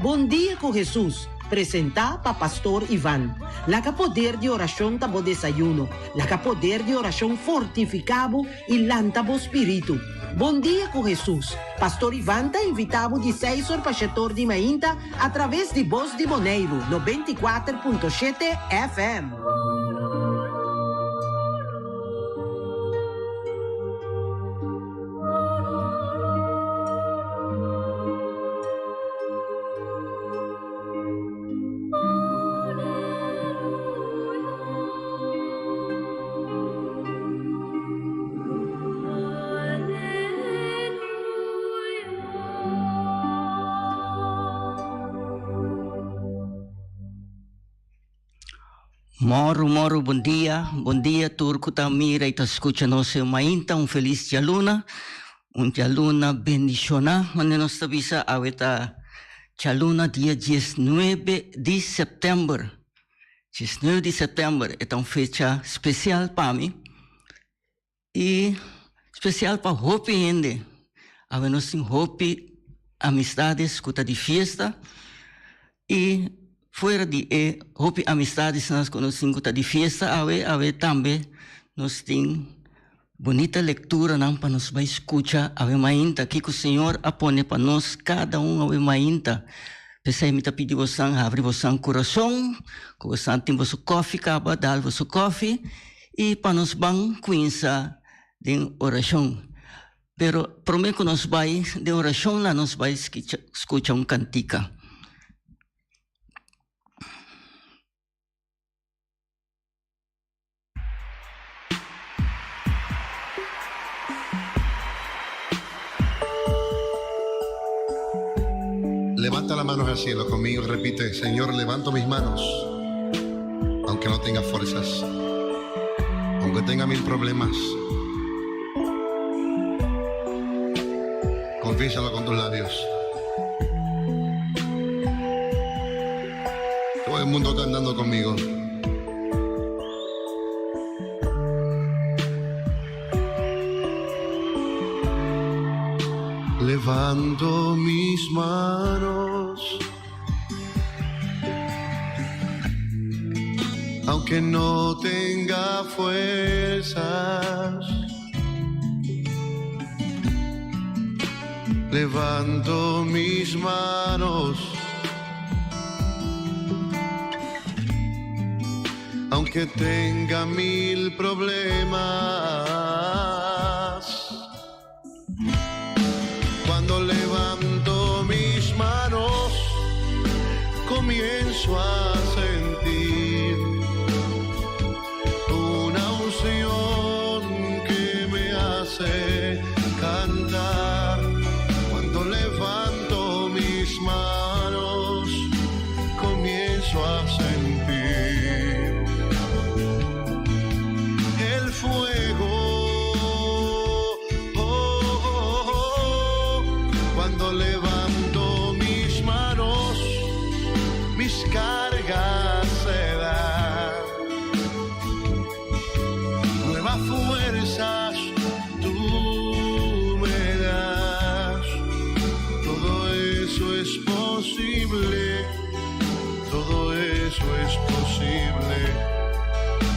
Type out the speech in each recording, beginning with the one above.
Bom Dia com Jesus, presentar para Pastor Ivan. Laga poder de oração tabo desayuno, laga poder de oração fortificado e lantabo espírito. Bom Dia com Jesus. Pastor Ivan está invitado de 6 horas para 7 de mainta através de Voz de Boneiro, 94.7 FM. Moro, bom dia, turco tamira e escucha nossa mainta, feliz dia luna bendicionar, mas nós tabisa aweta dia luna dia 19 de setembro, 19 de setembro, é uma fecha especial para mim e especial para Hope ainda, ave nós tem Hope, amistades, cuta de festa e fora de Hope amistades nós conhecemos de festa, ave também nós tem bonita leitura não para nós vai escutar ave mainta que o Senhor apone para nós cada ave mainta. Pensei me pedir você abrir vosso coração, que você tem vosso coffee, acaba dar vosso coffee e para nós vamos conhecer de oração. Pero prometo que nós vai de oração lá nós vai escutar cantica. Levanta las manos al cielo conmigo y repite: Señor, levanto mis manos, aunque no tenga fuerzas, aunque tenga 1000 problemas. Confiésalo con tus labios. Todo el mundo cantando conmigo. Levanto mis manos, aunque no tenga fuerzas. Levanto mis manos, aunque tenga 1000 problemas. Cuando levanto mis manos, comienzo a sentir una unción que me hace cantar. Cuando levanto mis manos, comienzo a sentir el fuego. Cuando levanto mis manos, mis cargas se dan. Nuevas fuerzas tú me das. Todo eso es posible. Todo eso es posible.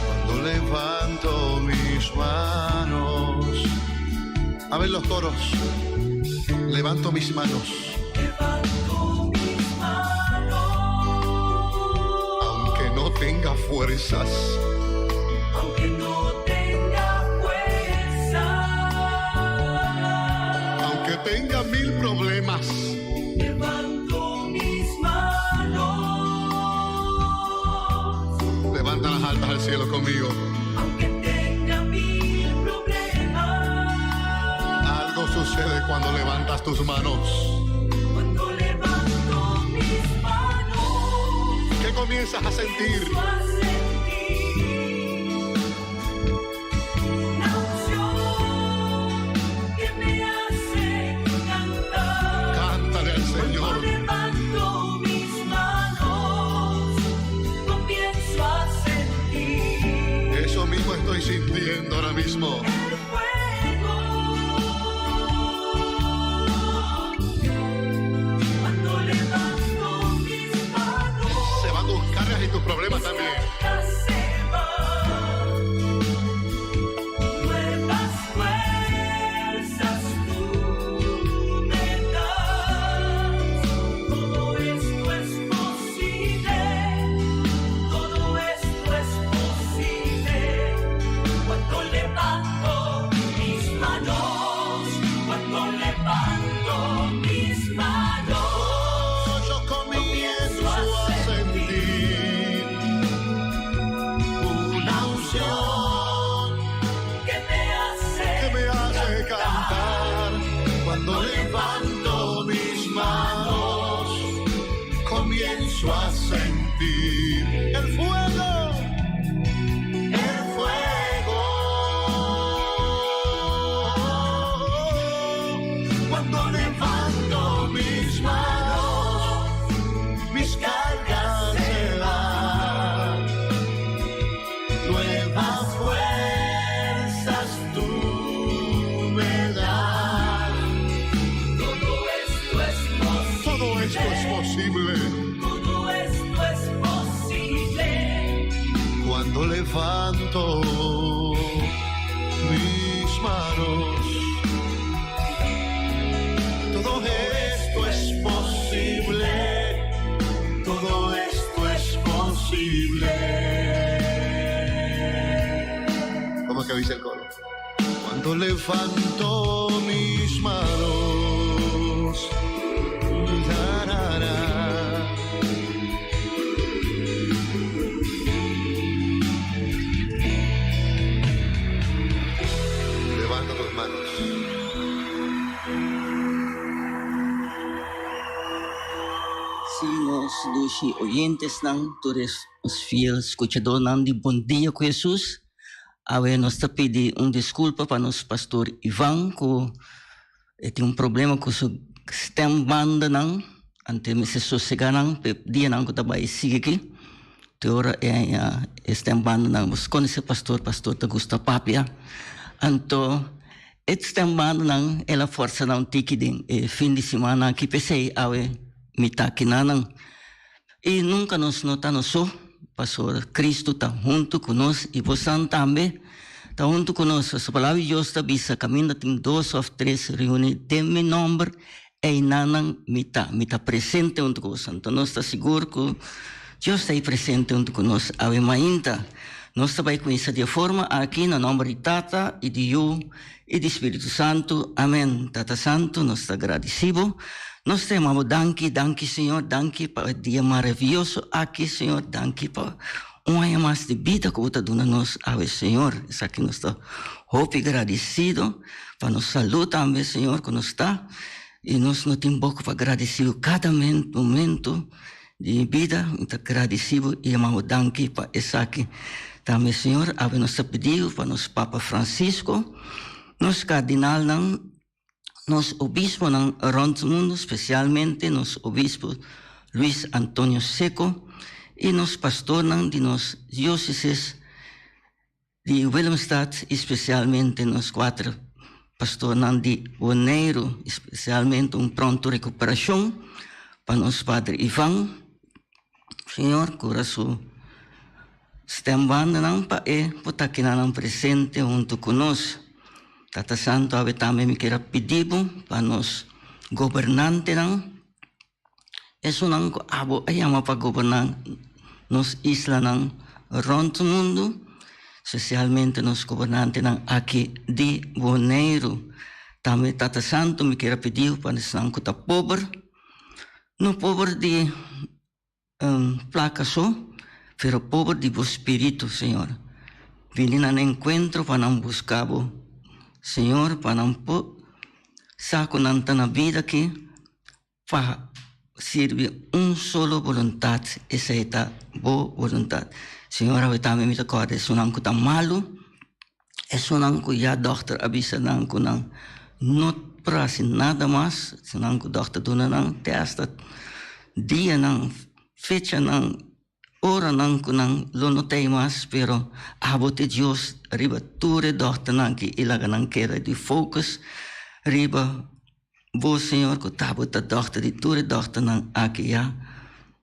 Cuando levanto mis manos. A ver los coros. Levanto mis manos. Levanto mis manos. Aunque no tenga fuerzas. Aunque no tenga fuerzas. Aunque tenga 1000 problemas. Levanto mis manos. Levanta las altas al cielo conmigo. Aunque tenga 1000 problemas. Algo sucede cuando levantas tus manos. Cuando levanto mis manos. ¿Qué comienzas a sentir? Comienzo a sentir una unción que me hace cantar. Cántale al Señor. Cuando levanto mis manos, comienzo a sentir Eso mismo estoy sintiendo ahora mismo. el fuego. Cuando levanto comienzo a sentir el fuego. Cuando levanto mis manos, mis cargas se van. Nuevas fuerzas tú me das. Todo esto es posible. Todo esto es posible. Todo esto es posible. Cuando levanto mis manos. Todo esto es posible, todo esto es posible. ¿Cómo que dice el coro? Cuando levanto mis manos, levanta tus manos. Sim, os oyentes não, todos os fiéis escutadores não, de bom dia com Jesus. Agora nós está pedindo desculpa para nosso pastor Ivan, que tem problema com o sistema banda não, ante me se sossegar não, dia não que está vai seguir aqui. Teora é sistema banda não, mas quando esse pastor está gosta papia, então esse sistema banda não, ela força não tique de fim de semana que pensei agora mitakinanang. E nunca nos notamos só, pastor Cristo está junto conosco e você também está junto conosco. A palavra de Deus está bisa caminho tem 2 ou 3 reuniões de meu nome e nanang mita presente junto conosco. Então nós está seguro que Deus está aí presente junto conosco. A mainta nós está vai conhecer de forma aqui no nome de Tata e de Eu e do Espírito Santo. Amém. Tata Santo, nós está agradecido. Nós temos danke, Senhor, danke para o dia maravilhoso aqui, Senhor, danke para um ano mais de vida que você dá nos ao Senhor. Isso aqui nós estamos muito agradecidos, para nos saúde também, Senhor, que nós está. E nós não temos pouco para agradecer cada momento de vida, muito agradecido e amamos danke para isso aqui. Também, Senhor, a nós pedimos para nosso Papa Francisco, nosso cardinal, nos obispo ng rond mundo, especialmente nos obispo Luis Antonio Seco e nos pastor ng de nos dioceses de Willemstad, especialmente nos 4 pastor ng de Bonaire, especialmente pronto recuperação para nos Padre Ivan. Senhor, cura su stembanda ng pae, putakin na ng presente junto conosco. Tata Santo, ave também me queira pedir para nos governantes não, isso não abo ayama para governar nos islas não rond o mundo, especialmente nos governantes não aqui de Bonaire. Também Tata Santo me queira pedir para nos não que tá pobre, não pobre de placa só, pero pobre de espírito, Senhor. Vini na encontro para não buscar Senhor, para não saco na vida que para servir solo vontade, essa é a boa vontade. Senhor, eu também me recordo, é um que está malo, é um que já doutor avisa que não praxe nada mais, é um que o doutor dona não testa dia não fecha não ora não que não lo notei mais, pero abote Deus riba ture doctor não que ilaga não quer de focus riba bo Senhor que tabo ta doctor de ture doctor não aqui já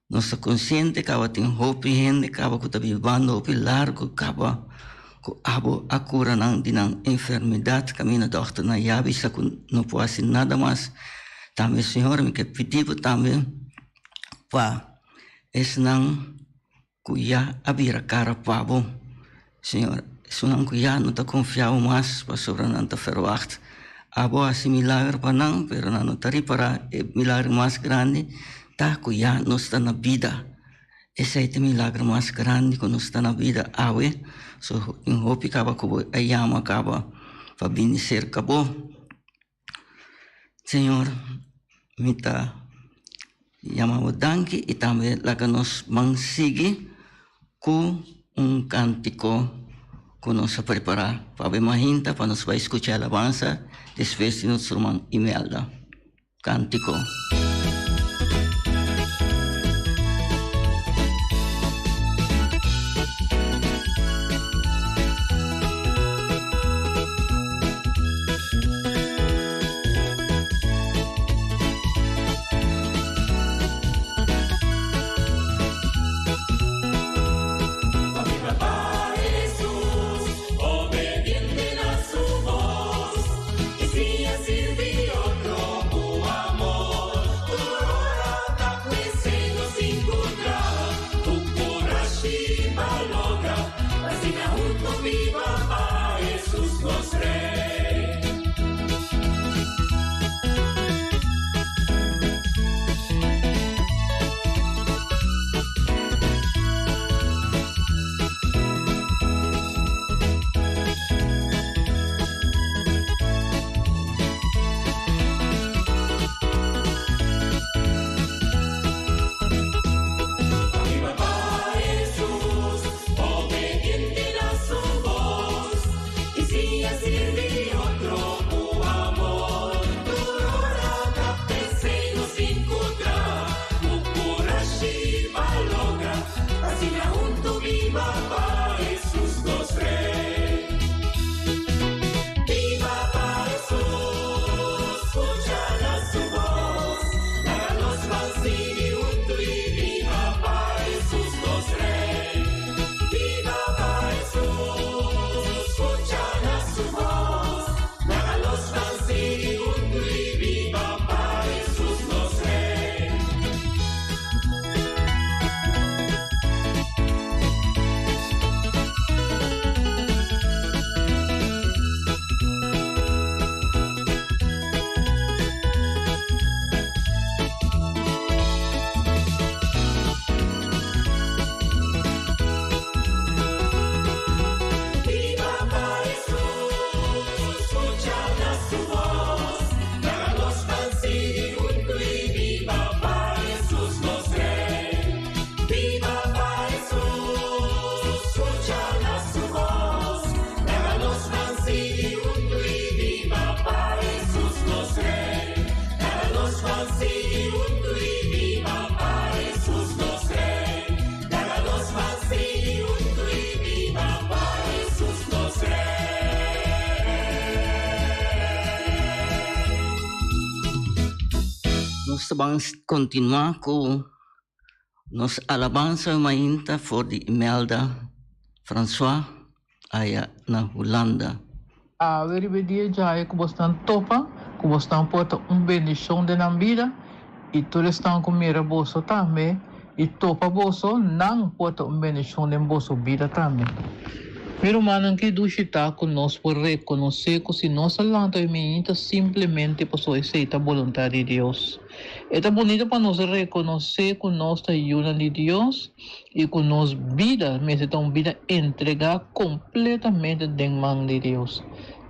nossa consciente cava tem hope gente cava que tá vivendo hope largo cava que abo a cura não de não enfermidade caminha doctor não já bisa que não pode nada mais também Senhor me quer pedir também para esse não cuya abira cara pabo, Senhor, sunang kuya não está confiado mais para sobre não está verwacht. Abo assim milagre para não, pero não está para milagre mais grande, tá kuya não está na vida. Esse é o milagre mais grande que não está na vida, awe, so em hope acaba como a yama acaba para bendizer acabou. Senhor, me tá Llamamos danke y también la que nos mansigi con un cántico que nos prepara para ver más gente, para nos va a escuchar alabanza después de nuestro hermano Imelda. Cántico. Vamos continuar com nos alabança mainta for de Imelda François aí na Holanda. Very dia já é que você topa, que você porta bendição de na vida e todos estão com mira bolso também e topa bolso não porta bendição de bolso vida também. Pero manan que dushita conosco por reconhecer que se nossa lanta é menina simplesmente por aceitar a vontade de Deus. É bonito para nós reconhecer que nós estamos de Deus e que nossa vida, mas é uma vida entregar completamente de mão de Deus.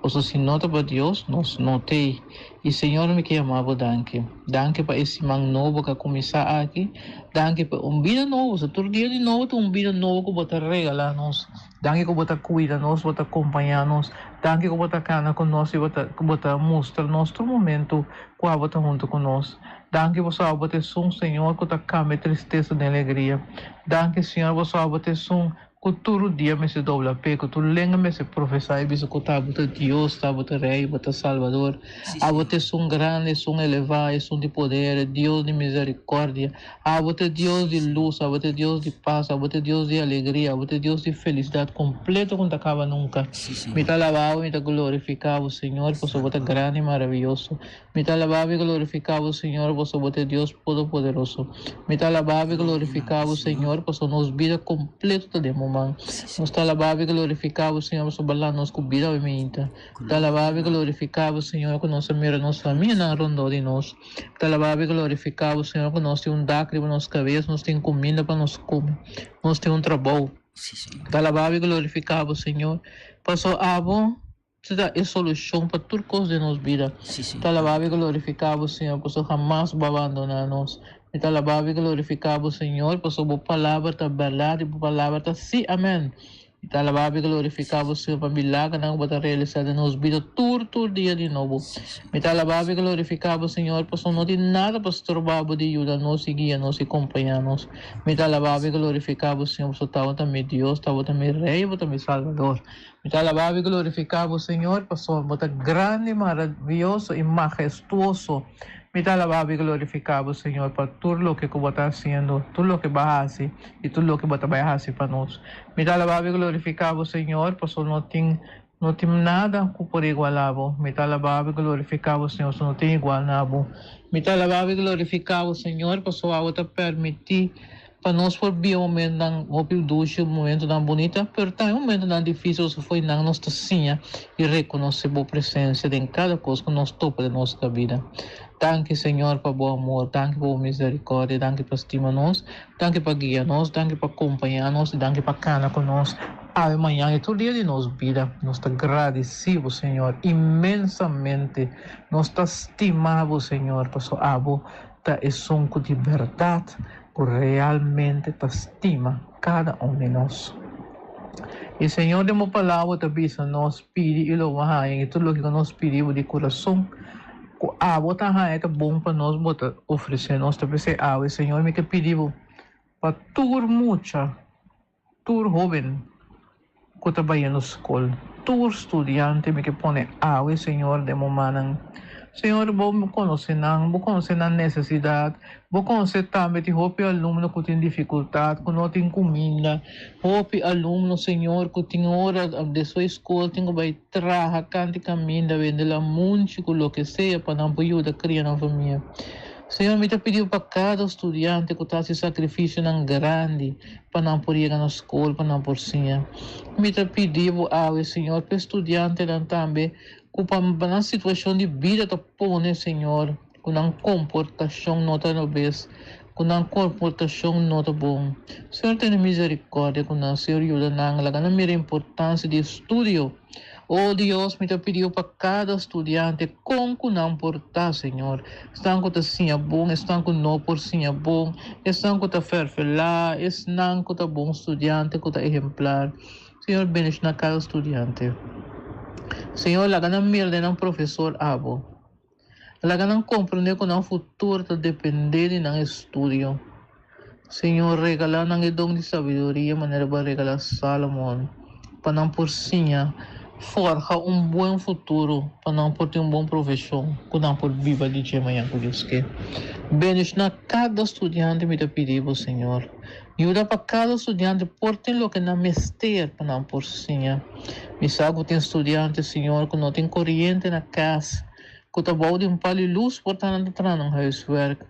Por isso, se nota para Deus, nós não tem. E Senhor, me quer amar, danke. Danke para esse man novo que começar aqui. Danke para vida nova. Se todo dia de novo, vida nova que você regalar nós. Danke que você cuida nós, você acompanha nós. Danke que você cana conosco e você mostra nosso momento que você junto conosco. Danke você abate som, Senhor, que você cambia tristeza de alegria. Danke, Senhor, você abate som. Que todo dia me se dobla pé, que todo lenga me se professa e biso que tá bota Deus, tá bota Rei, bota Salvador. A bota são grande, são elevado, são de poder, Deus de misericórdia. A bota Deus de luz, a bota Deus de paz, a bota Deus de alegria, a bota Deus de felicidade completa que não acaba nunca. Me tá lavado, me tá glorificado, Senhor, por sua bota grande e maravilhoso. Me tá lavado e glorificado, Senhor, por sua bota Deus todo-poderoso. Me tá lavado e glorificado, Senhor, por sua nossa vida completa de momento. Nos talababa e glorificava o Senhor, sobre lá nos cubira e minta. Talababa e glorificava o Senhor, que nossa mira, nossa família não rondou de nós. Talababa e glorificava o Senhor, que nós temos um dacre para nossa cabeça, nós temos comida para nós comer. Nós temos um trabalho. Talababa e glorificava o Senhor. Passou a bom. É solução para tudo coisa de nossa vida. Talababa e glorificava o Senhor, por isso jamais vai abandonar nós. Me te alabamos y glorificamos, Señor, por su palabra, ta verdad y palabra, ta sí, amén. Me te alabamos y glorificamos, Señor, por milagre, não bota realizar en nos vida, tur dia de novo. Me te alabamos y glorificamos, Señor, por su no de nada, por su trabalho de ayudarnos y guiarnos y acompañarnos. Me te alabamos y glorificamos, Señor, por su estado también Dios, estado también Rey, también Salvador. Me te alabamos y glorificamos, Señor, por su amor grande, maravilloso y majestuoso. Me te alabamos y glorificamos, Señor, por todo lo que tú estás haciendo, todo lo que vas a hacer y todo lo que vas a hacer para nosotros. Me te alabamos y glorificamos, Señor, por su no tiene nada que por igualabo. Me te alabamos y glorificamos, Señor, su no tiene igual nada. Me te alabamos y glorificamos, Señor, por su agua te permitir para nós por um momento não ducho, um momento não bonita, mas também um momento não difícil, se foi não nossa sim e reconhecer a presença de cada coisa que nós topa de nossa vida. Danke, Senhor, por bom amor, danke por misericórdia, danke por estima-nos, danke por guiar-nos, danke por acompanhar-nos, danke por canar conosco. Amanhã e todo dia de nossa vida, nós te agradecemos, Senhor, imensamente, nós te estimamos, Senhor, por sua abo, te esonco de verdade, realmente te estima cada de nós. E Senhor, de uma palavra te bisa nós pedi e louvar e tudo o que nós pedimos de coração, a bota é bom para nós botar oferecer nós te pensei Senhor, me que pedimos para tur jovem que trabalha na escola, tur estudante me que põe Senhor, de uma Senhor, vou conhecer a necessidade, vou conhecer também de roupa aluno que tem dificuldade, que não tem comida, roupa aluno, Senhor, que tem hora de sua escola, tem que vai trabalhar, cante caminho, vender lá muito, o que seja, para não ajudar a criar na família. Senhor, me pediu para cada estudante que está se sacrifício grande, para não poder ir na escola, para não por sim. Me pediu Senhor, para estudante também, para na situação de vida te põe, Senhor, com uma comportação não tão vez, com uma comportação não tão bom. Senhor, tenha misericórdia com nós, Senhor, ajuda-nos, na minha importância de estudo. Oh Deus, me pediu para cada estudante com que não portar, Senhor. Estão com sim bom, estão com não por sim bom, estão com ferfelá, estão com bom estudante, com exemplar. Senhor, bendice na cada estudante. Senhor, lá na mira de um professor abo. Lá não compreender que o futuro está depender de um estudo. Senhor, regalar um dom de sabedoria, maneira para regalar Salomão, para não por sim forja bom futuro, para não por ter bom profissão, para não por viver de dia amanhã, por Deus que. Bendice na cada estudante me pedimos, Senhor. Ajuda para cada estudante por ter o que não mester para não por sim. Me sabe que tem estudante, Senhor, que não tem corrente na casa, que está bom de palo e luz por estar entrando no huiswerk.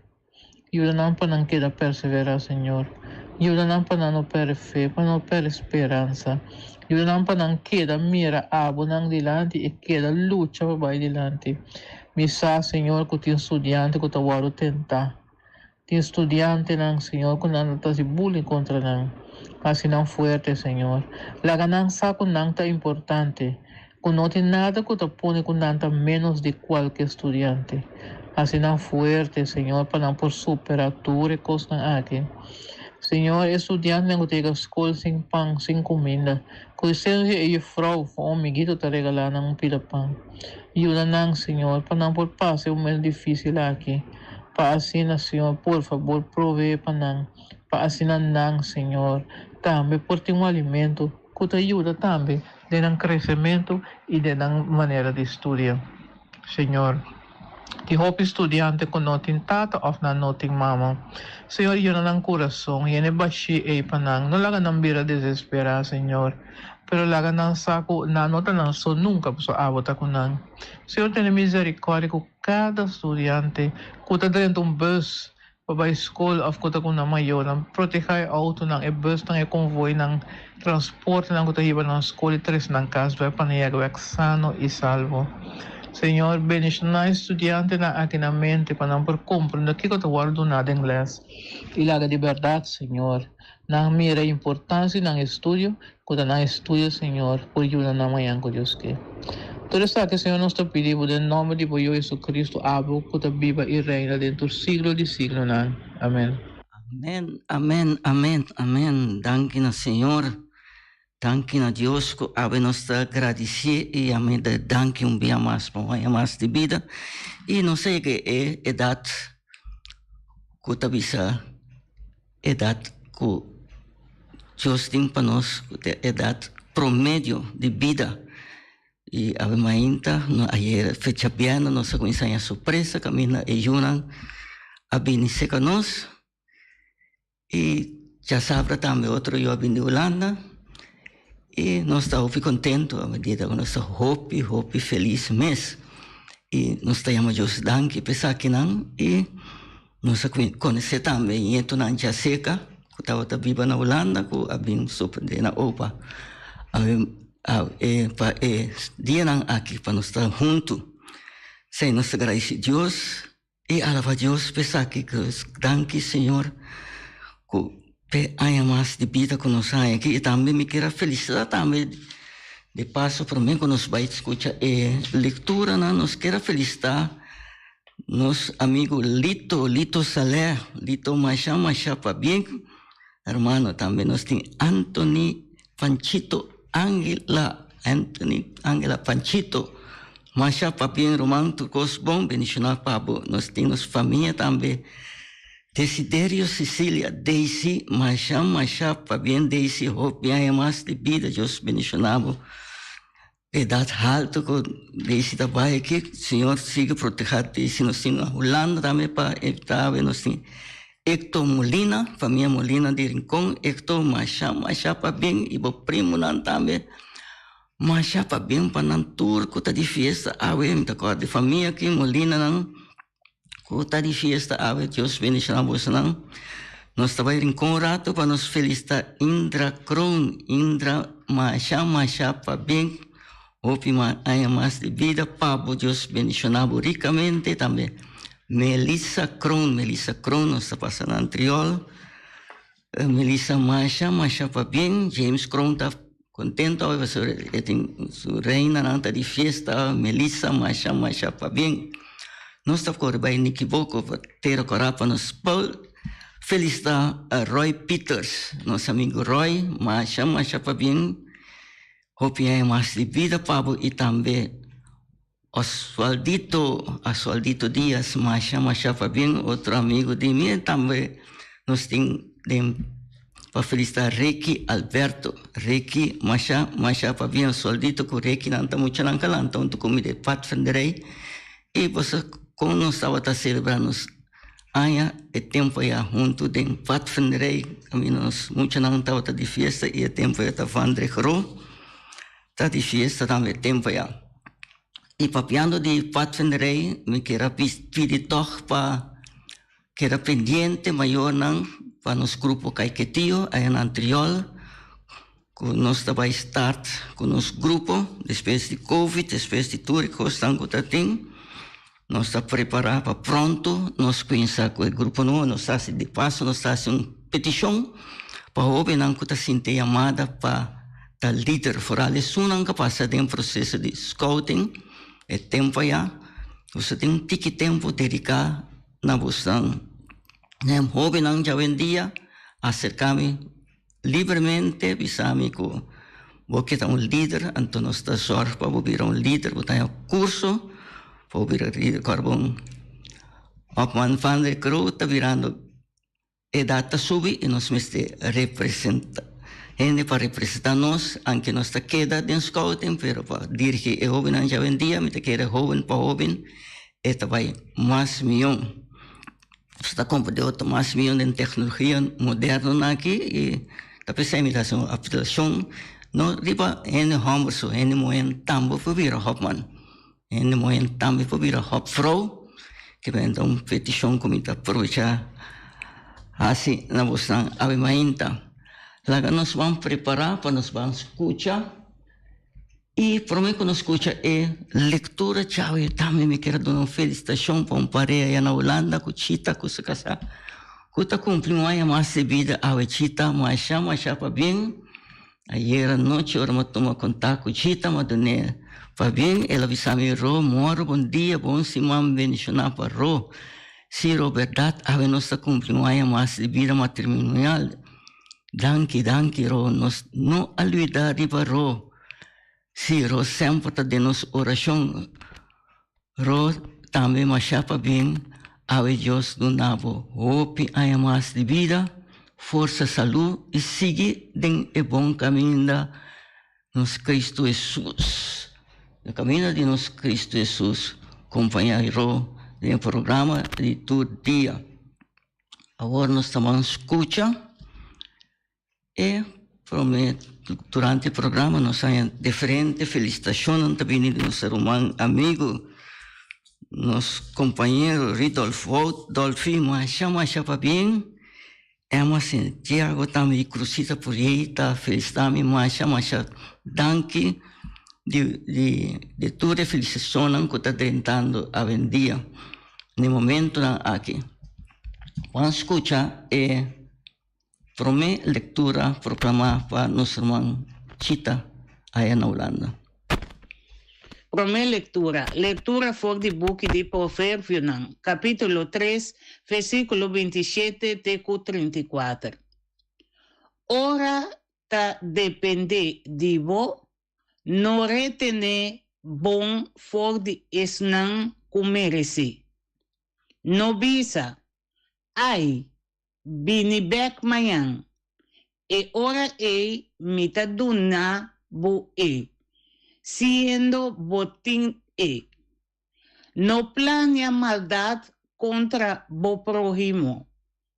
Ajuda-nos para não querer perseverar, Senhor. Ajuda-nos para não perder fé, para não perder esperança. Ajuda-nos para não querer mira abo não dilante e querer luta para vai dilante. Me sabe, Senhor, que tem estudante que está bom tentar. Tem estudante, não, Senhor, que não está se bullying contra não. Assim não forte, Senhor. Lá não sabe que não está importante. Que não tem nada que te põe que não está menos de qualquer estudante. Assim não forte, Senhor, para não por superar tudo e coisas aqui. Senhor, estudante não tem escola sem pão, sem comida. Que seja e frau, fome, que está regalando pila pão. Ajuda-nos, Senhor, para não por passar um momento difícil aqui. Para assim, Senhor, por favor, provee para nós. Para assim, nós, Senhor, também por ter alimento que te ajuda também de um crescimento e de uma maneira de estudar. Senhor, que roupa estudante que não tem tata ou não tem mama. Senhor, yun na ng coração, yan e bashi e panang. No laga ng bira desesperar, Senhor. Pero laga ng sako, nanota ng so nunca po sa awat ako nang. Senhor, tenha misericórdia com cada estudante, kuta dentro um bus, para a escola, of kuta ko na mayo, ng proteger auto ng e-bus, ng e-convoy, ng transporte, ng kuta hiba ng escola, tres ng kaso, para panayagawak sano e salvo. Senhor, bendice na estudante na akin na mente para não por compreender que eu guardo nada em inglês. Ilaga de verdade, Senhor, na mira importância ng estudo, quando na estudo, Senhor, por ajuda na manhã com Deus que. Todo está que Senhor nos te pedimos em nome de Jesus Cristo, abo, que viva e reina dentro do siglo de siglo. Amém. Amén, amén, amén, amén. Danke na Senhor. Danke na Deus que ave nos agradecer e amém de danke dia mais mais de vida. E não sei que é idade que tá bisa idade que Deus tem para nós, idade promédio de vida. E ave mainta, no ayer fecha piano, nossa conhecência surpresa, caminha e junam a benice com nós. E já sabe também outro eu vim de Holanda. E nós estamos contentos à medida que nós estamos hope feliz mês. E nós estamos just danke pensar que não. E nós conhecemos também e então não já seca que estava viva na Holanda que abim super na opa. Dia não aqui para nós estar juntos. Sem nós agradecer a Deus e alabar a Deus pensar que danke Senhor que há mais de vida que nós há aqui e também me quero felicitar também de passo para mim que nós vai escutar leitura, nós quero felicitar nosso amigo Lito Saler, Lito Macha para bem, hermano também nós tem Anthony Panchito Angela Panchito Macha para bem, Romano Turcos bom, bendicionar Pablo, nós temos família também. Desiderio Cecília, Daisy, Macha, para bem Daisy, hope há mais de vida, Deus bendicionado. Idade alta, que Daisy trabalha aqui, Senhor, siga proteger Daisy, nós temos a Holanda também para evitar, nós temos Hector Molina, família Molina de Rincón, Hector Macha, para bem, e o primo não também, Macha, para bem, para não turco, tá de festa, me acordo de família aqui, Molina, não. Kota de festa, ave Deus bendicionar você não. Nós trabalhamos com o rato para nos felicitar Indra Kron, Indra Macha para bem. Opima há mais de vida, Pablo Deus bendicionar ricamente também. Melissa Kron, nós está passando anterior. Melissa Macha para bem. James Kron está contente, ele tem sua reina nanta de festa. Melissa Macha para bem. Nós estamos bem inequívoco para ter o corapa nos Paul. Felicitar a Roy Peters, nosso amigo Roy, Macha para bem. Hope há mais de vida, Pablo, e também Oswaldito Dias, Macha para bem, outro amigo de mim também. Nós temos para felicitar Reiki Alberto, Reiki Macha para bem, Oswaldito, que Reiki não está muito na calanta, então tu comida pat fenderei. E você como nós estávamos celebrando aia e tempo já junto de Pat Fenderei, nós muito não estava de festa e o tempo já estava André Caro, está de festa também tempo já. E papiando de Pat Fenderei, me quero pedir toch para que era pendiente maior não para nos grupo Caiquetio, aí na anterior, que nós estava start com nosso grupo, depois de Covid, depois de tudo que estamos com nós estamos preparados, pronto, nós conhecemos o grupo novo, nós estamos de passo, nós estamos uma petição para o homem que está sendo chamada para o líder foral. Isso não passa de um processo de scouting, é tempo já, você tem um tique tempo dedicado na busca. O homem não já vendia, acercar-me livremente, avisar-me que você é um líder, então nós estamos sorte para virar um líder, você tem um curso, para virar carbon. Opman van der Cruz está virando a data subir e nós mestre representa. Gente para representar nós, anche nós está queda de scouting, pero para dirigir o jovem já vendia, me quer jovem para jovem, eta vai mais milhão. Está comprando mais milhão de tecnologia moderna aqui e está pensando em uma aplicação. Não riba em homens ou em moen tambo para virar Hopman. Em moen tambo para virar Hopfrau, que vem dar uma petição como está aproveitar assim na bolsa ave mainta. Lá nós vamos preparar para nós vamos escutar e para mim quando escuta é leitura tchau e também me quero dar uma felicitação para um pareja na Holanda com Chita com se casar que está cumprindo mais de vida a Chita mas para bem ayer à noite eu me tomei contato com Chita mas done Va bien, el avisame ro, moro, bom dia, bom simam, bendicionar para ro. Si ro verdad, ave nossa cumprimaya mas de vida matrimonial. Danke, ro, nos no olvidar de ro. Si ro sempre tá de nos oração. Ro também machapa bem, ave Deus do nabo. Hope haya mais de vida, força, saúde e siga den e bom caminho da nos Cristo Jesus. No caminho de nos Cristo Jesus, companheiro do programa de todo dia. Agora nós estamos escutando e durante o programa nós temos diferentes felicitações também de nosso irmão amigo, nosso companheiro Ridolfo Dolfi, mas para bem. Emma Santiago também cruzita por aí, tá felicitando, mas danke de toda a felicitação que está tentando a vendia no momento aqui. Vamos escutar e primeira leitura proclamada para nosso irmão Chita, aí na Holanda. Primeira leitura for do book de Provérbio, capítulo 3, versículo 27 até 34. Ora ta depende de vos, não retene bom for de esnan comerese. No bisa, ai, binibek mayan, e ora ei mitaduna bo e. Siendo botín e. No planea maldad contra bo prójimo,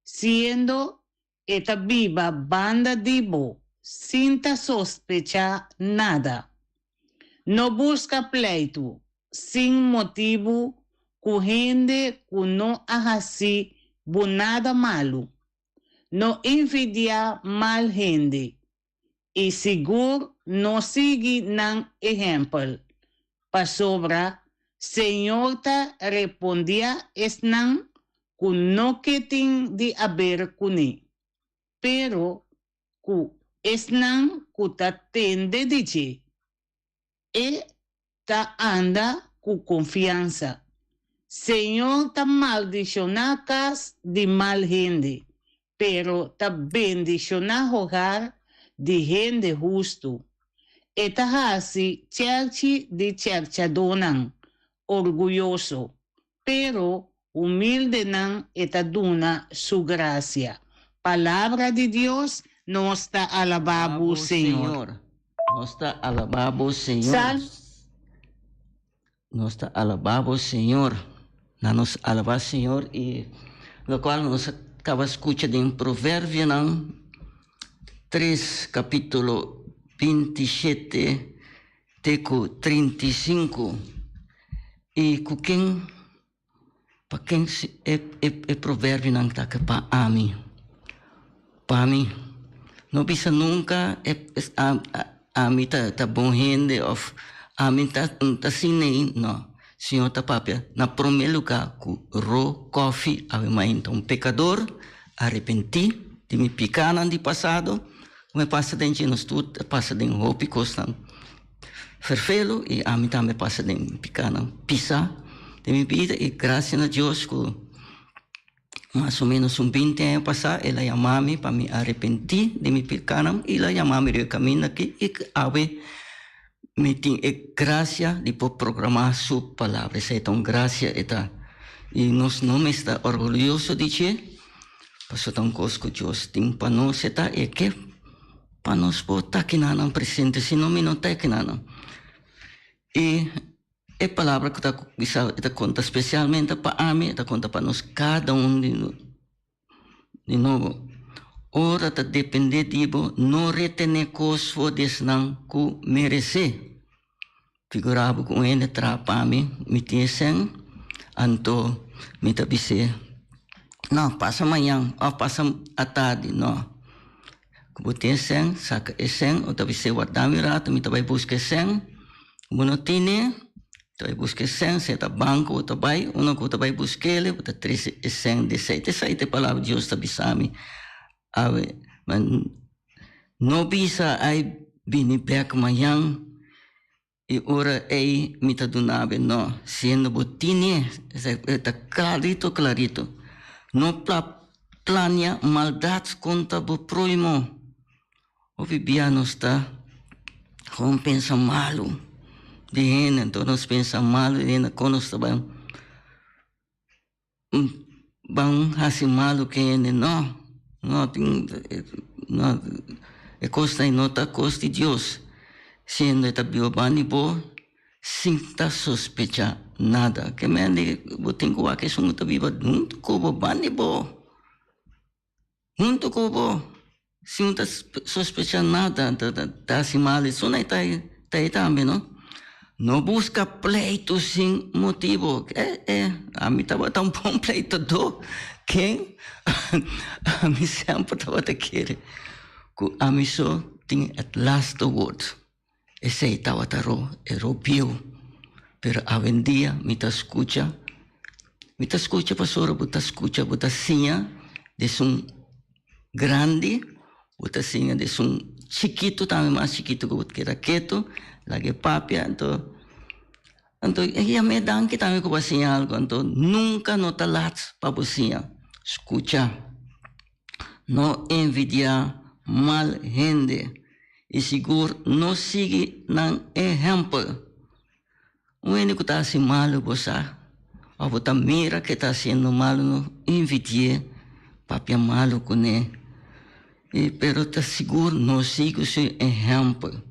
siendo esta viva banda dibo, sin sospechar nada. No busca pleito, sin motivo, corrende que no hace nada malo. No envidia mal gente. E seguro não sigue nan exemplo. Para sobra, Senhor ta respondia esnan ku no que tem de haver kuni. Pero ku esnan ku ta tende dice. E ta anda ku confiança. Senhor ta maldicionacas de mal gente. Pero ta bendiciona hogar de gente justo. Eta hasi cerchi de cerchadonan, orgulloso, pero humilde nan eta duna su gracia. Palabra de Dios nos está alabado, Señor. Nos está alabado, Señor. Nos está alabado, Señor. Nos alaba, Señor, y lo cual nos acaba escuchando en Proverbio, 3, capítulo 27, teco 35. E quem para quem é provérbio não está que para mim. Para mim, não bisa nunca a mim tá bom gente ou a mim tá assim não. Senhor tá papel na primeiro lugar com ro coffee a mim então pecador arrependi de me picar no passado. Me passa dentro nos tudo, passa dentro roupa e costa. Vervelo e a mim também passa dentro picana, pisa de minha vida e graças a Deus que mais ou menos 20 anos passar, ela chamou-me para me arrepentir de me picana e ela chamou-me de caminho aqui e ave me tem graça de programar sua palavra. Então graça está e nós não está orgulhoso de que passou tão coisa que Deus tem para nós está e que para nós botar aqui na presente, senão não está aqui na. E a palavra que está conta especialmente para mim, está conta para nós cada de novo. Ora está depender de vos, não retener coisas não que merece. Figurava com ele para mim, me tinha então me tabise. Não, passa amanhã, ou passa à tarde, não. Kemudian sen, saka esen, atau bisa guardar rato, minta vai buscar sen, monotine, vai buscar sen, saya tak banco, atau vai, uno que vai buscar ele, atau três esen de sete, a palavra de Deus está bisami, ave, mas não bisa ai bini back amanhã, E ora ei mi tadunabe, no, siendo botini, está clarito, clarito. No plania maldad contra bo proimo. O viviano está, com pensa malo. De hena, então nós pensa malo, de hena, quando está bem. Bang hasi malo que hena, não, é costa e nota costa de Deus. Sendo eta biobani bo, sinta sospecha nada. Que me ande, botem com a que são muito viva, muito como bani bo. Muito como, sinta sospecha nada, tá assim mal, isso não tá aí também, não? Não busca pleito sem motivo. A mim estava tão bom pleito do, quem? A mim sempre estava a querer. A mim só tem at last word. Ese estaba taro, europeo, pero hoy en día me te escucha, pastor, me escucha, me sinha de un grande, me sinha de un chiquito, también más chiquito que era quieto, la que papia, entonces ella me dan que también que sinha algo, entonces nunca no te lats para sinha, escucha, no envidia mal gente. E seguro não siga não exemplo. O único que está assim malo, você, ou você mira que está sendo malo, não invidia, papia malo com ele. E pero está seguro não siga o seu exemplo.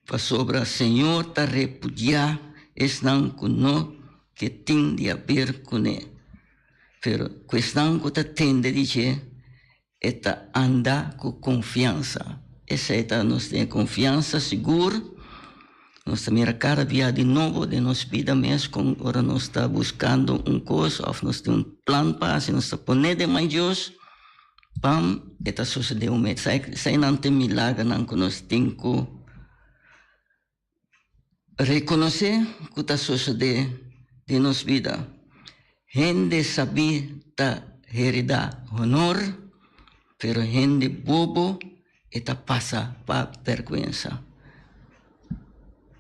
Para sobre o Senhor está repudiar, estão com nós que tem de haver com ele. Pero questão que está tendo de dizer, eta anda com confiança. Essa eta nos tem confiança, seguro. Nós mira cada dia de novo de nossa vida mesmo, como agora nós está buscando coisa, ou nós temos plano para se nós está pondo de mais Deus, pam, eta sucedeu mesmo. Sai não tem milagre, não que nós temos que reconhecer que está sucedendo de nossa vida. Gente sabia da heredar honor, pero gente bobo eta passa para vergüenza.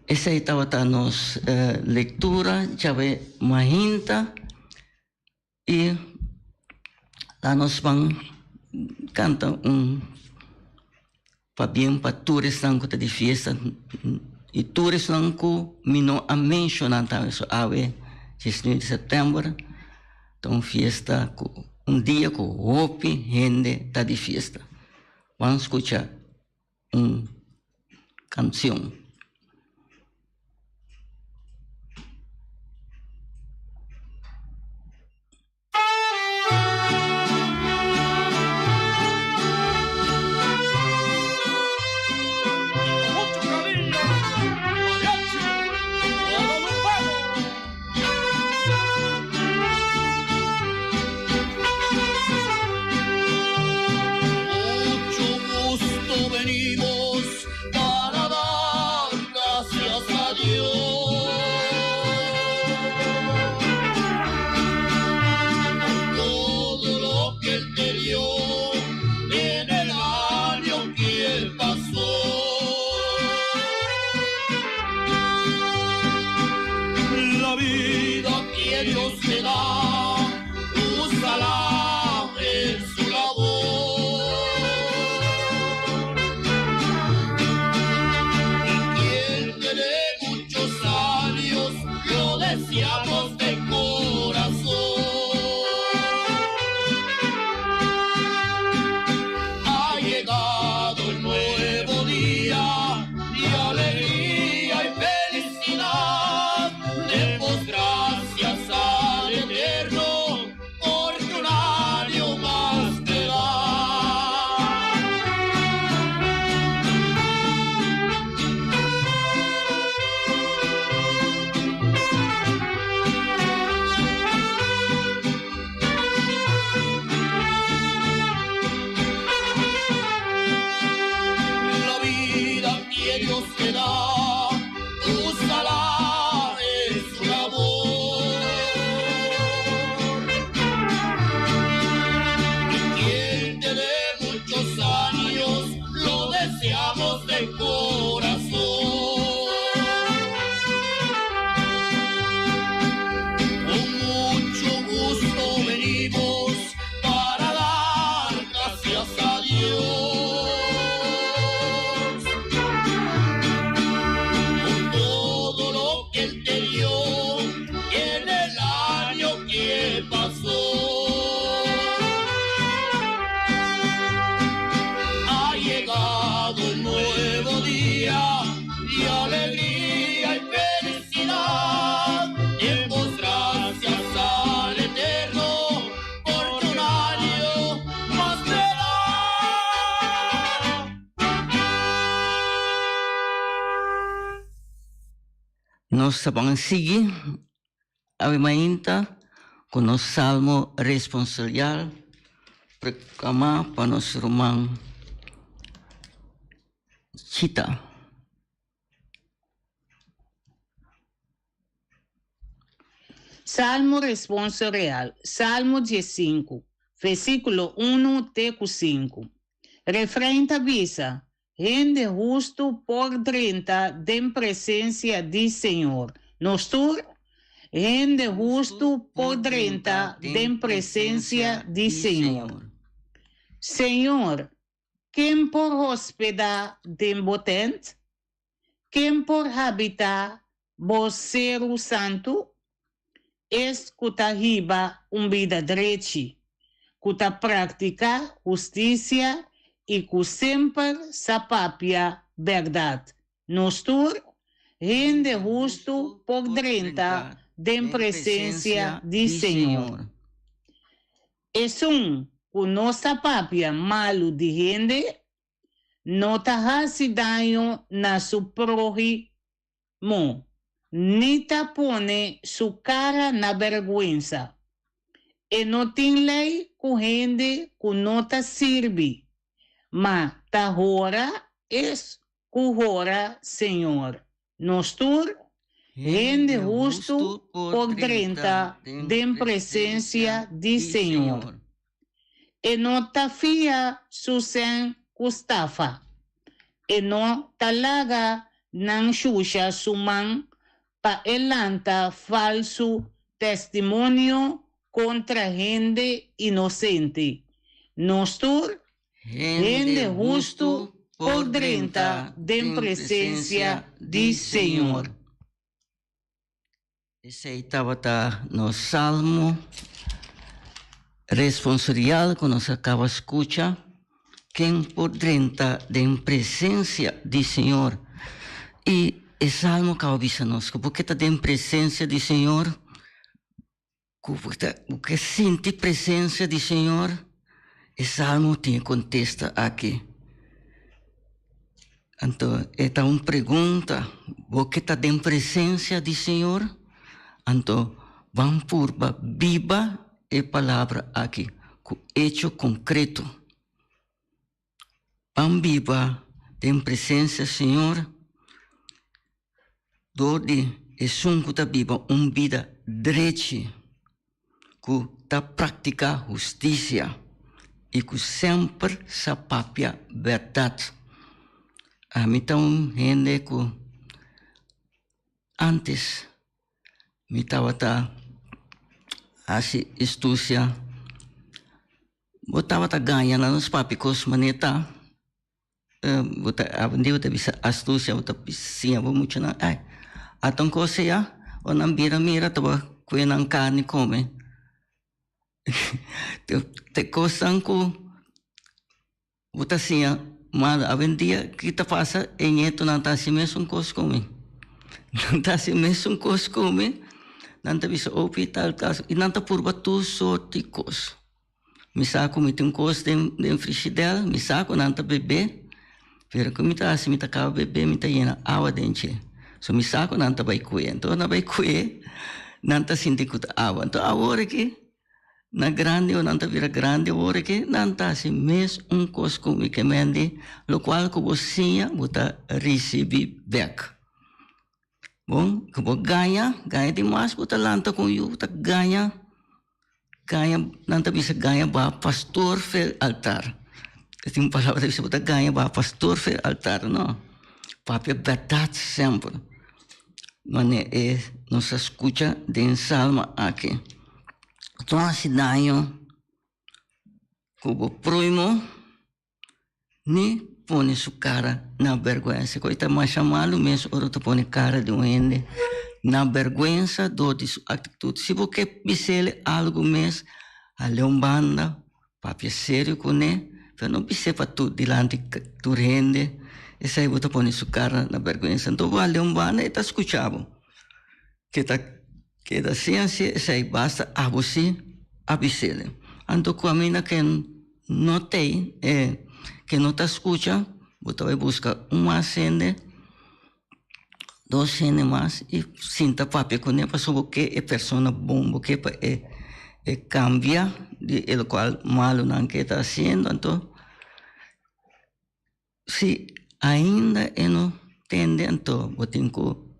Essa estava a nossa leitura, já ve mahinta, e lá nós vamos cantar para bem para turistas que de festa, e turistas que me não a mencionar também, so ave, 19 de setembro, então festa dia que o gente está de festa. Vamos escuchar uma canção. Deseamos de corazón. nós vamos seguir a mainta com o salmo responsorial proclamar para nós irmão Chita. Salmo responsorial, Salmo 15, versículo 1 até 5. Refrém avisa, rende justo por 30 de presença de Senhor. Nostur, rende justo por 30 de presença de Senhor. Senhor, quem por hospedar de botent? Quem por habitar vocero santo? Escuta riba vida direita, cuta prática justiça e cu sempre sapapia verdade. Nostur, rende justo por 30 de presença de Senhor. Es cu nossa papia malo de rende, nota hasi daño na su prójimo. Nita pone su cara na vergüenza. E não tem lei com rende com nota sirve. Mas ta hora es cu hora, Senhor. Nostur, rende justo por 30 de presença de Senhor. E não ta fia su sen custafa. E não talaga nang xuxa sumang pa elanta falso testimonio contra gente inocente. Nostur, rende justo por 30 de presença de Senhor. Esse aí estava no Salmo responsorial, que nós acaba de escutar, quem por 30 de presença de Senhor. E o Salmo que avisa nós, porque está em presença do Senhor, porque sente presença do Senhor, o Salmo tem contesta aqui. Então, esta é uma pergunta, porque está em presença do Senhor? Então, vamos por viva a palavra aqui, com hecho concreto. Vamos viva em presença do Senhor, donde es un que viva una vida derecha, que ta practica justicia y que siempre sapapia verdad. A mí también gente que antes me estaba así estudia, botaba ganhando nos papicos maneta, botava bisa astucia, botava piscina, muito na ai. Atong cosa ya, o nang mira, taba kuya ng carne come. Te cosang ko, buta siya, mada, aben dia, kita pasa, enyeto nang tasi mesong kos come. Nang tasi mesong kos come, nanta bisa hospital kas, inanta purba tu sorti kos. Misako miting kos den frigidaire, misako nanta bebê, pero ko mita kawa bebê, mita yena awa denche. So misako nanta bay kuye. Então na bay kuye, nanta sinti kuta awa. Então agora que na grande ou nanta vira grande agora que nanta se mes kos como que mende, lo qual que você buta recebe back. Bom, que bo ganha demais buta lanta com you, buta ganha nanta bisa ganha ba pastor fer altar. Tem uma palavra bisa buta ganha ba pastor fer altar, não? Papia verdade sempre. Mane nos escucha de salma aqui. Então assim daño como proimo ni pone su cara na vergüenza. Coita mais chamado mesmo ora tu pone cara de ende na vergüenza do de sua atitude. Se você bisele algo mesmo a leombanda papia sério com ele, pero não bise para tu dilante tu rende. Essa aí você põe sua cara na vergüenza. Então vai leombanda e tá escutando. Que da ciência, essa aí basta a você avisar. Então, caminha que não tem, que não está escutando, você vai buscar uma acende, 2 gente más y sinta papi con él pasó porque es persona bom, porque cambia de el cual malo no que está haciendo. Entonces, si ainda no tende, entonces, yo tengo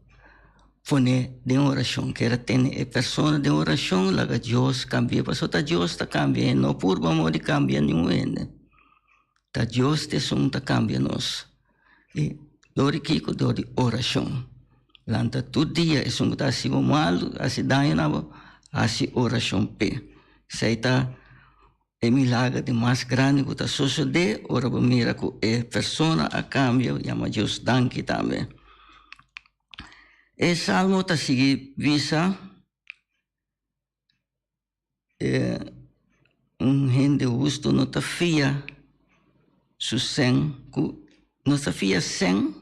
poner de oración, que era tener persona de oración, la que Dios cambia, pasó que Dios está cambiando, no por vamos de cambiar ninguém. Ta Dios te son ta cambia nos. E dori kiko dori oração. Lanta todo dia é um tá se mal, assim daí na assim oração pe. Seita é milagre de mais grande que tá sucede, ora o miracle é persona a cambio, chama Deus danke também. E salmo tá sigue visa gente justo não tá fia su sen ku não tá fia sen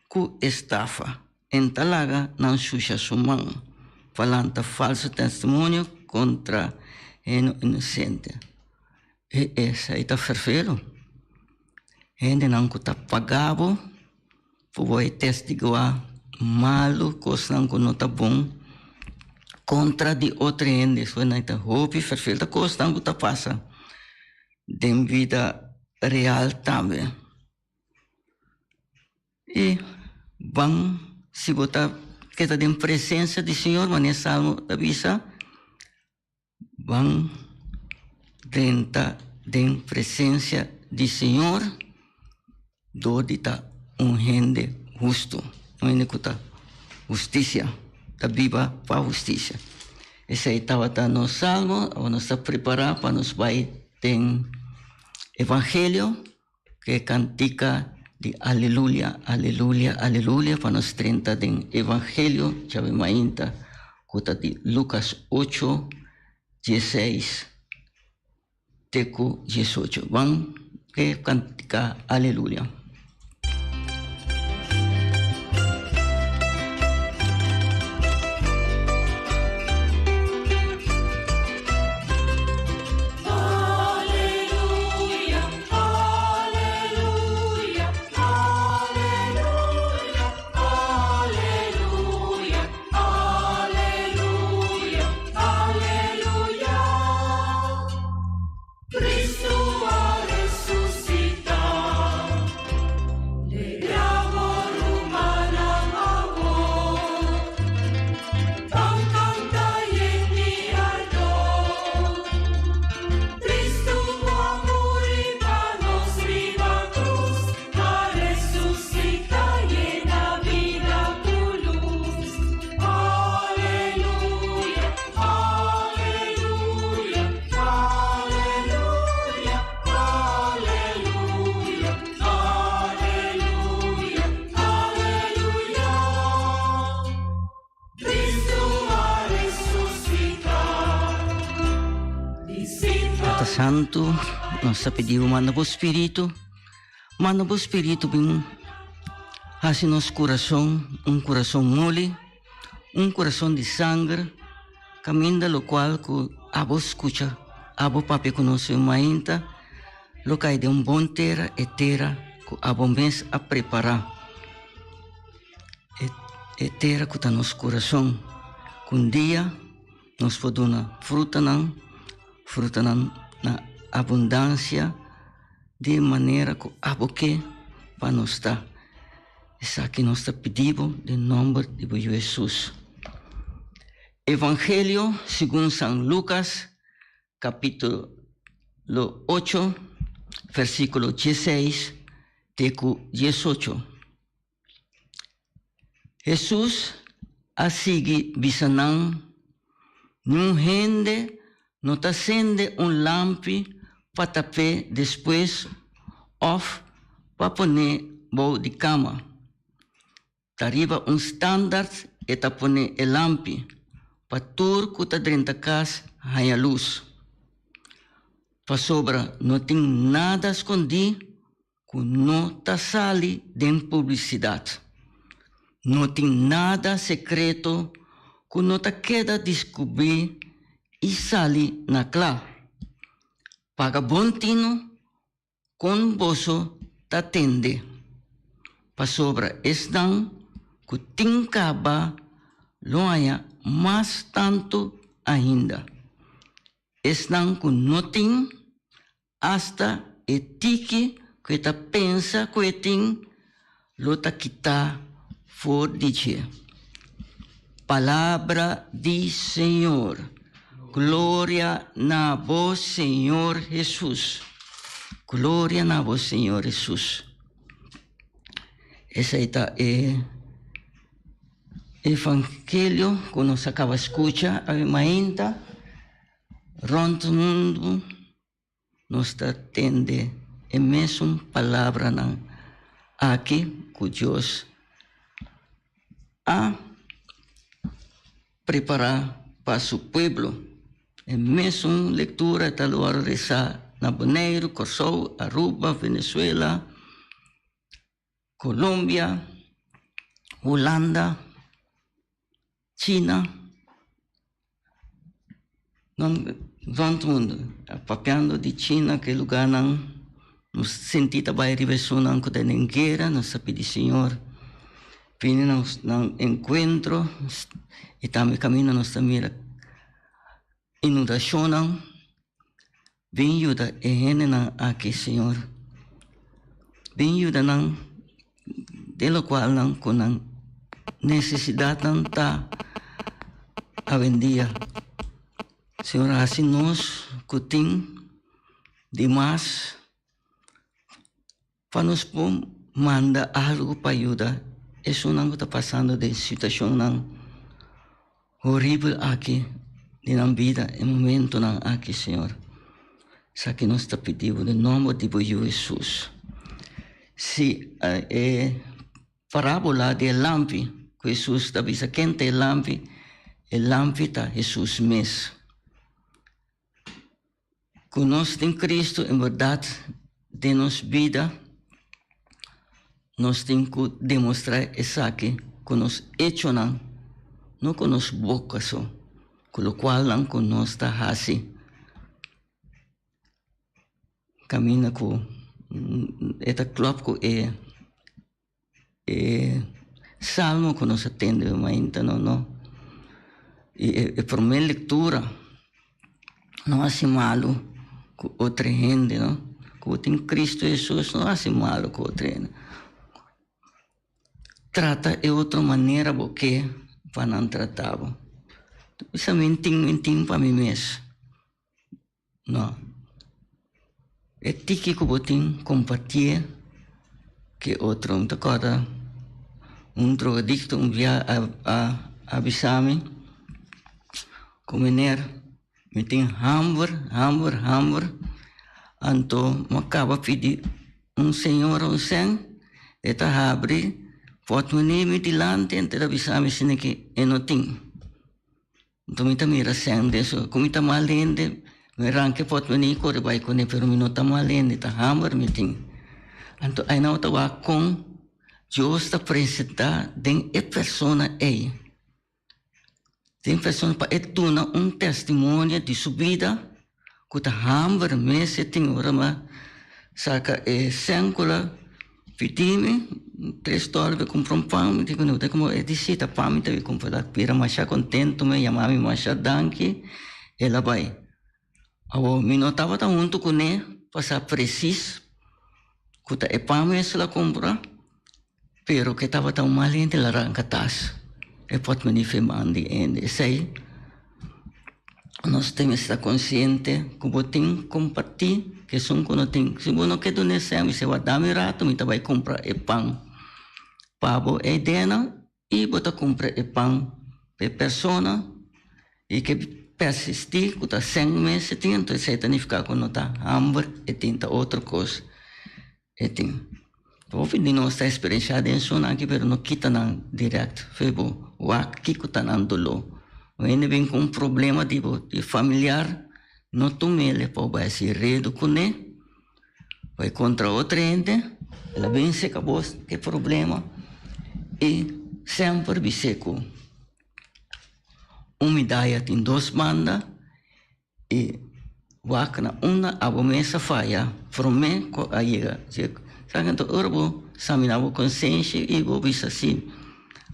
ku estafa entalaga não suja su mão falando falso testemunho contra inocente. E essa aí tá fervero. Gente não que tá pagado por testemunhar malo, coisa não tá bom contra de outra gente. Isso não tá roupa, fervero, coisa não tá passa de vida real também. E vão se botar que está em presença do Senhor, mas nesse salmo avisa, vão dentro em presença do Senhor, onde está gente justo, não é que está justiça, está viva para a justiça. Esse aí estava no salmo, nós estamos preparados para nos vai ter Evangelho, que cantica de aleluia, aleluia, aleluia, para nos 30 de Evangelho, chave mainta, cota de Lucas 8, 16, teco 18. Vamos que cantica aleluia. Santo, nós pedimos manda o Espírito bem, hace nosso coração, coração mole, coração de sangue, caminho do qual que abo escuta, abo papi conosco mainta, lo cai de bom terra e terra que abo mês a preparar, e terra que está nosso coração, com dia nós podemos fruta não na abundância de maneira que aboque para nós estar. Isso aqui nós pedimos em nome de Jesus. Evangelho segundo São Lucas, capítulo 8, versículo 16, teco 18. Jesus a seguir visanando num gente não acende lampi para tapar depois off para poner bol de cama. Arriba standard e ta poner lampi para tur que está dentro da casa a luz. Para sobra não tem nada escondido que não está sali de publicidade. Não tem nada secreto que não está queda descobrir e sali na clá. Paga bontino com bolso ta tende. Pa sobra estão que tincaba loaya mais tanto ainda. Estão com nothing hasta etiki que ta pensa que tem lota kita for dizer. Palavra de Senhor. Glória na voz, Senhor Jesus. Glória na voz, Senhor Jesus. Esse é o evangelho que nós acabamos de escutar, ainda, rondo o mundo, nós está tendo a mesma palavra aqui, que Deus a preparar para o povo. A mesma leitura está lá a rezar na Bonaire, Corsou, Aruba, Venezuela, Colômbia, Holanda, China, todo mundo, papiando de China, que lugar não, nos sentidos vai reversão não que tem guerra, nós pedimos Senhor, vem no encontro, e também caminho nós também inundação não, vem ajuda e gente não aqui Senhor, vem ajuda não, de qual não com necessidade não está a vendia. Senhor, assim nós que tem demais para nos manda algo para ajudar. Isso não está passando de situação não horrível aqui na vida, no momento não aqui, Senhor. Isso que nós está pedindo no nome de Jesus. Se parábola de lampi, que Jesus está dizendo quem tem lampi, o lampi está Jesus mesmo. Que nós em Cristo, em verdade, de nossa vida, nós temos que demonstrar isso aqui, que nós hecho não com nossa boca só, com o qual não que nós está assim. Caminha com esta club que é salmo que nós atende, mas não. E a primeira leitura não é malo com outra gente, não? Que tem Cristo Jesus não é malo com outra gente. Trata de outra maneira porque para não tratar. Isso é mentir para mim mesmo. Não. É tiki que eu tenho compartilhar que outro um tocada drogadicto via a avisar-me como me tem hamburger, então me acaba pedir senhor eta abre pode me dilante entre avisar-me se que não tem. Então me mira sen deso como está malende me ranque pode venir corre vai com ele pero me não está malende tá hamburger me tem. Então aí não tá com Deus está apresentar den a persona aí. Tem pessoa para etuna testemunho de sua vida, que está hamburger mesmo tem ora saca séncula pitime $3 comprar pão, me digo não tem como decida pão me teve comprar pira mas já contento me chamava mas já danke ela vai. Ao me notava tão junto com ele passar preciso que tá pão mesmo ela compra, pero que estava tão mal entre ela arranca tas. E pode me firmando e sei nós temos que estar consciente que eu tenho que compartilhar que são quando tem se eu não quero nesse ano se vai dar me rato me vai comprar pão pavo e dena e botar comprar pão para pessoa e que persistir que tá 100 meses tem então se tem ficar quando tá hamburger e tem outra coisa e tem Ovi di nostra esperienza adesso anche per non kita nang direct febo wa kikuta nang dolo. When vem com problema de familiar, não tomele po vai se redo com ele, vai contra outra gente, ela vem se acabou que problema e sempre biseco. Umidaya tem 2 bandas e wakna una abomesa faia, from me ko ayega. Sabe então orbo saminavo consciência e vou bisa assim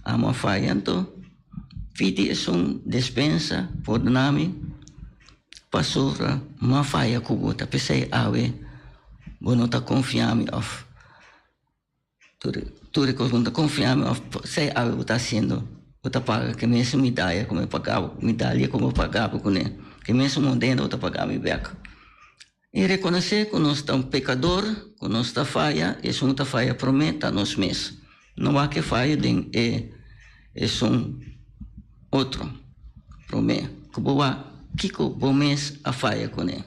ama faia, então, pidi dispensa, por nami, pastora, ma faia kubo, tapi saya awe, bono ta confiami of, tu recordo confiami of, saya awe uta haciendo, uta paga, que mesmo medalha, como eu pagava, medalha como eu pagava com ele, que mesmo mondendo uta pagar me beca. E reconhecer que nós estamos pecador, que nós está falha, e se não falha prometa nós mesmos. Não há que falha, é outro promete. Que boa, que bom mês a falha com ele.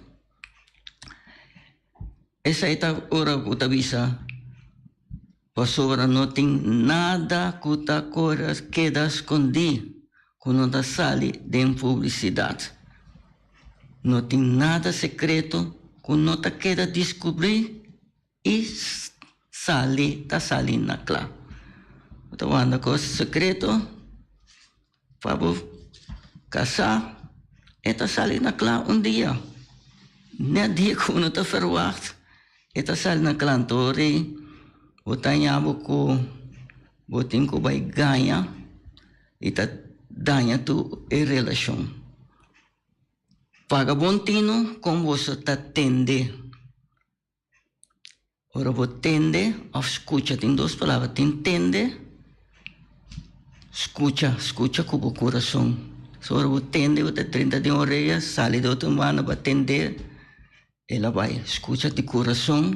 Essa é a hora que eu avisa, pastora, não tem nada que agora queda escondido, quando não sai de publicidade. Não tem nada secreto, quando não queda descobrir e está saindo na clara. Então, anda com secreto, para casar, está saindo na clara dia. Nem dia que não está ferroado, está saindo na clara. Então, botando que vai ganhar, e está dando tu relação. Paga bontino como você está tende. Ora você tende, ou escuta, tem duas palavras, tem tende, escuta com o coração. Ora você tende, você 30 de orelha, sai de outra mano, vai tender, ela vai, escuta de coração,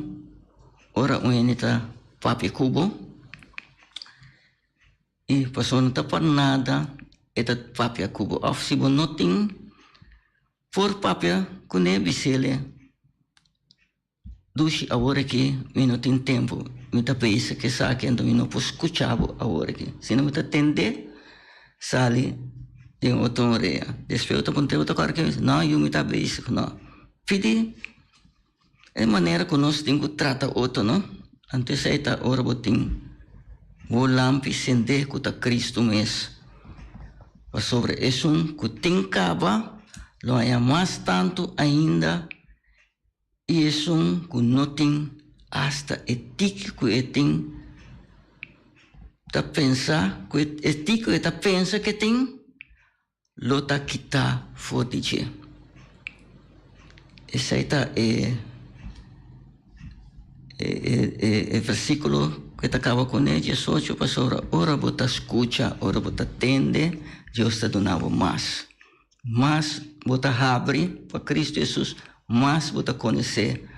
ora ele está papi cubo, e passou não está para nada, está papi cubo, ou se você não tem, por papel, quando é bisele, dushi agora que não tem tempo, me tá pensa que sabe que não posso escutar agora que, se não me tá atender, sale de outra orelha. Depois eu tô com outra cara que não, eu me tá pensa, não. Pedi, é maneira que nós temos que tratar outro, não? Antes aí tá hora botim, vou lampi sender que tá Cristo mesmo. Mas sobre isso, que tem caba, lo há mais tanto ainda, e isso que não tem hasta ético que tem, tá pensar que ético tá pensa que tem, lo tá quitar forte. Esse aí tá é versículo que tá acaba com ele, 18 pastora, ora bota escuta, ora bota atende, Deus tá dando mais. Mas bota abre para Cristo Jesus, mas bota conhecer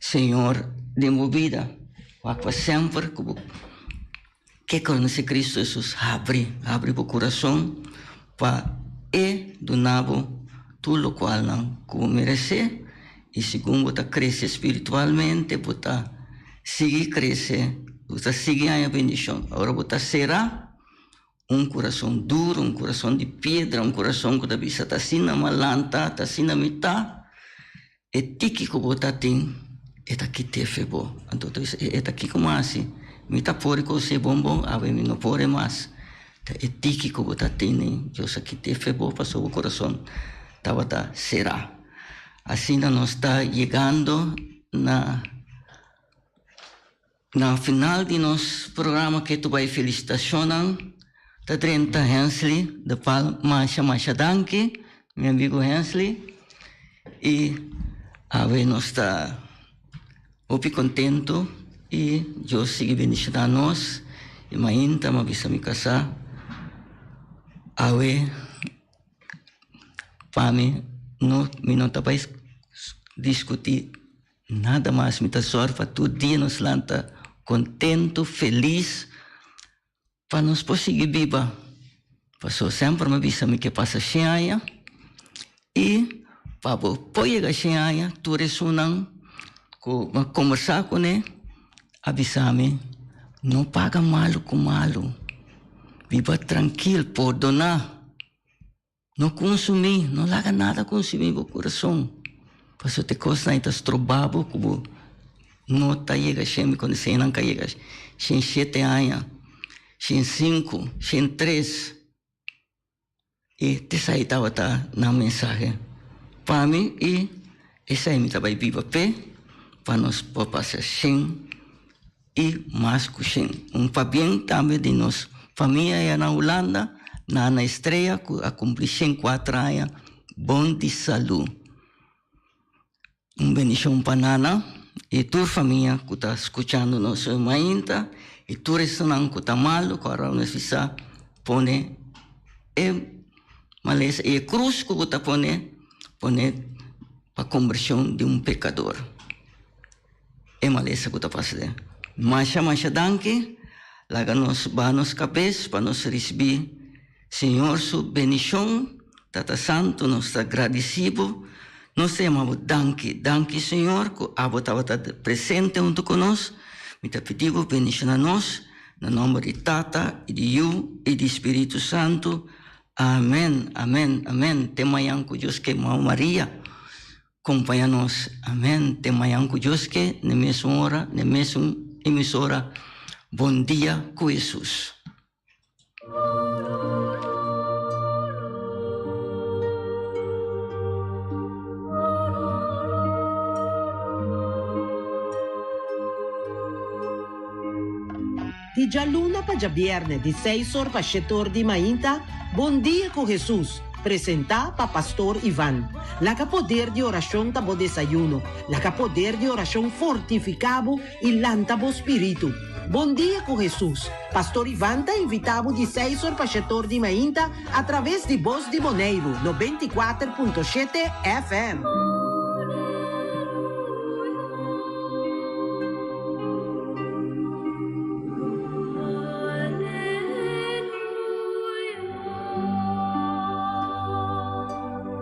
Senhor de minha vida, para sempre que conhecer Cristo Jesus, abre para o coração para donar tudo o qual não como merecer, e segundo bota crescer espiritualmente, bota seguir crescer, bota seguir a bendição. Agora bota será coração duro, coração de pedra, coração que talvez está assim na malanta, está assim na metade, e tiki que você tem, é aqui te febo. Então, é aqui como assim, me tá por que você bom, a ver me não pode mais. É tiki que você tem, Deus aqui te febo, passou o coração, estava tá será. Assim nós está chegando na final de nosso programa que tu vai felicitacionar. Da 30 Hensley, da Masha Danke, meu amigo Hensley, e a ver nós está muito contente e Deus sigue bendicionando nós, e ainda me avisa me casar, a ver, para mim, não está para discutir nada mais, me está só para todo dia nós lá contente, feliz, para nós conseguir viver. Passou sempre me avisa-me que passa cheia e para poder cheia, tu ressonan, conversar com ele, avisa-me, não paga malo com malo, viva tranquilo, perdonar, não consumir, não larga nada consumir o coração. Passou te coisa não está trobado, como não está chega cheia, quando você não chega, sem 7 anos. Sem 5, sem 3. E dessa aí estava na mensagem para mim, e essa aí me estava viva pé, para nós passar sem e mais que sem. Para bem também de nós família na Holanda, na Ana Estrela, que a cumprir 4 anos, bom de saúde. Bendição para Nana e tua família que está escutando nosso mainta, e tu restaurante que está malo, que agora nós precisa pôr maleza e cruz que está pôr para a conversão de pecador. É maleza que está fazendo. Mas danke, laga nos banos cabeça para nos receber, Senhor, sua bendição, Tata Santo, nós está agradecido. Nós chamamos danke, Senhor, que a estava presente junto conosco. Me pedimos bendição a nós, no nome de Tata, e de Eu, e de Espírito Santo. Amém, amém, amém. Temayang ko Diyos kay Mãe Maria. Acompanha-nos. Amém. Temayang ko Diyos kay na mesma hora, na mesma emissora. Bom dia com Jesus. Di Gialluna pa Viernes di 6 horas pa 7 horas di mainta, Bom Dia com Jesus, presenta pa Pastor Ivan. La poder de oração tabo desayuno, la poder de oração fortificado e lantabo espírito. Bom Dia com Jesus. Pastor Ivan tá invitado de 6 horas pa 7 horas di mainta através de Voz de Boneiro, 94.7 FM.